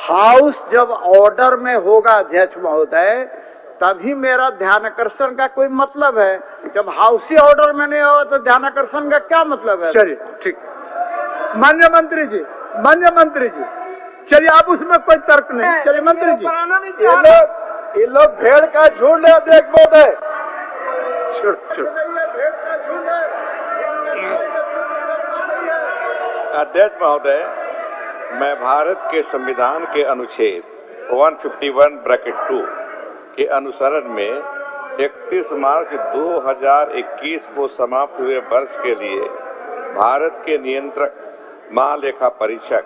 House जब order में होगा अध्यक्ष महोदय, तभी मेरा ध्यानाकर्षण का कोई मतलब है। जब हाउस ही ऑर्डर में नहीं होगा तो ध्यानाकर्षण का क्या मतलब है? चलिए ठीक। माननीय मंत्री जी, चलिए आप उसमें कोई तर्क नहीं। चलिए मंत्री जी, ये लोग भेड़ का झुंड है अध्यक्ष महोदय। अध्यक्ष महोदय, मैं भारत के संविधान के अनुच्छेद 151(2) के अनुसरण में 31 मार्च 2021 को समाप्त हुए वर्ष के लिए भारत के नियंत्रक महालेखा परीक्षक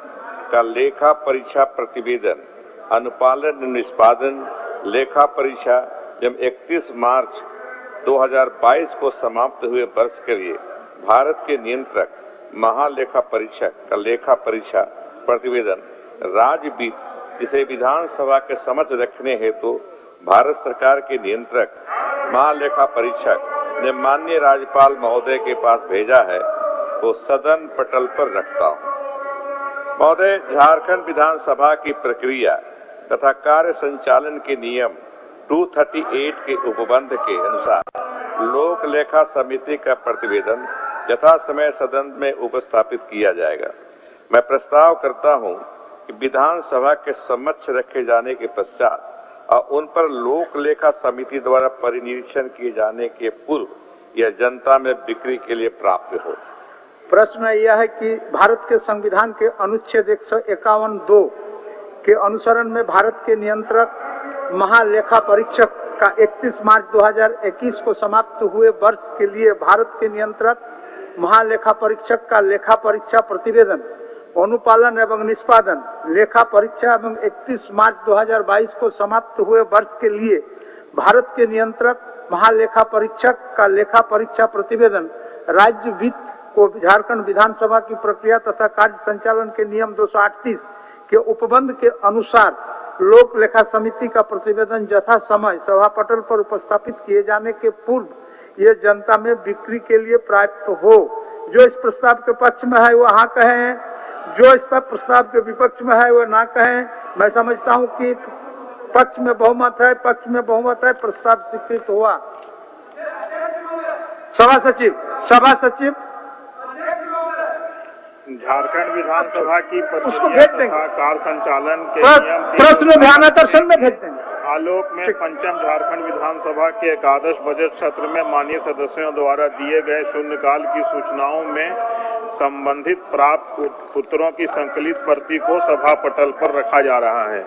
का लेखा परीक्षा प्रतिवेदन अनुपालन निष्पादन लेखा परीक्षा जब 31 मार्च 2022 को समाप्त हुए वर्ष के लिए भारत के नियंत्रक महालेखा परीक्षक का लेखा परीक्षा प्रतिवेदन राज्य वित्त जिसे विधानसभा के समक्ष रखने हेतु भारत सरकार के नियंत्रक महालेखा परीक्षक ने माननीय राज्यपाल महोदय के पास भेजा है, वो सदन पटल पर रखता हूँ। महोदय, झारखंड विधानसभा की प्रक्रिया तथा कार्य संचालन के नियम 238 के उपबंध के अनुसार लोक लेखा समिति का प्रतिवेदन यथा समय सदन में उपस्थापित किया जाएगा। मैं प्रस्ताव करता हूं कि विधानसभा के समक्ष रखे जाने के पश्चात और उन पर लोक लेखा समिति द्वारा परिनिरीक्षण किए जाने के पूर्व यह जनता में बिक्री के लिए प्राप्त हो। प्रश्न यह है कि भारत के संविधान के अनुच्छेद 151(2) के अनुसरण में भारत के नियंत्रक महालेखा परीक्षक का 31 मार्च 2021 को समाप्त हुए वर्ष के लिए भारत के नियंत्रक महालेखा परीक्षक का लेखा परीक्षा प्रतिवेदन अनुपालन एवं निष्पादन लेखा परीक्षा एवं 31 मार्च 2022 को समाप्त हुए वर्ष के लिए भारत के नियंत्रक महालेखा परीक्षक का लेखा परीक्षा प्रतिवेदन राज्य वित्त को झारखंड विधानसभा की प्रक्रिया तथा कार्य संचालन के नियम 238 के उपबंध के अनुसार लोक लेखा समिति का प्रतिवेदन यथा समय सभा पटल पर उपस्थापित किए जाने के पूर्व ये जनता में बिक्री के लिए प्राप्त हो। जो इस प्रस्ताव के पक्ष में है वो हाँ कहें, जो इस प्रस्ताव के विपक्ष में है वो ना कहें। मैं समझता हूं कि पक्ष में बहुमत है, प्रस्ताव स्वीकृत हुआ। सभा सचिव झारखंड विधानसभा की उसको भेज देंगे। कार्य संचालन के नियम प्रश्न ध्यानाकर्षण में भेज देंगे। आलोक में पंचम झारखंड विधानसभा के एकादश बजट सत्र में माननीय सदस्यों द्वारा दिए गए शून्यकाल की सूचनाओं में संबंधित प्राप्त उत्तरों की संकलित प्रति को सभा पटल पर रखा जा रहा है।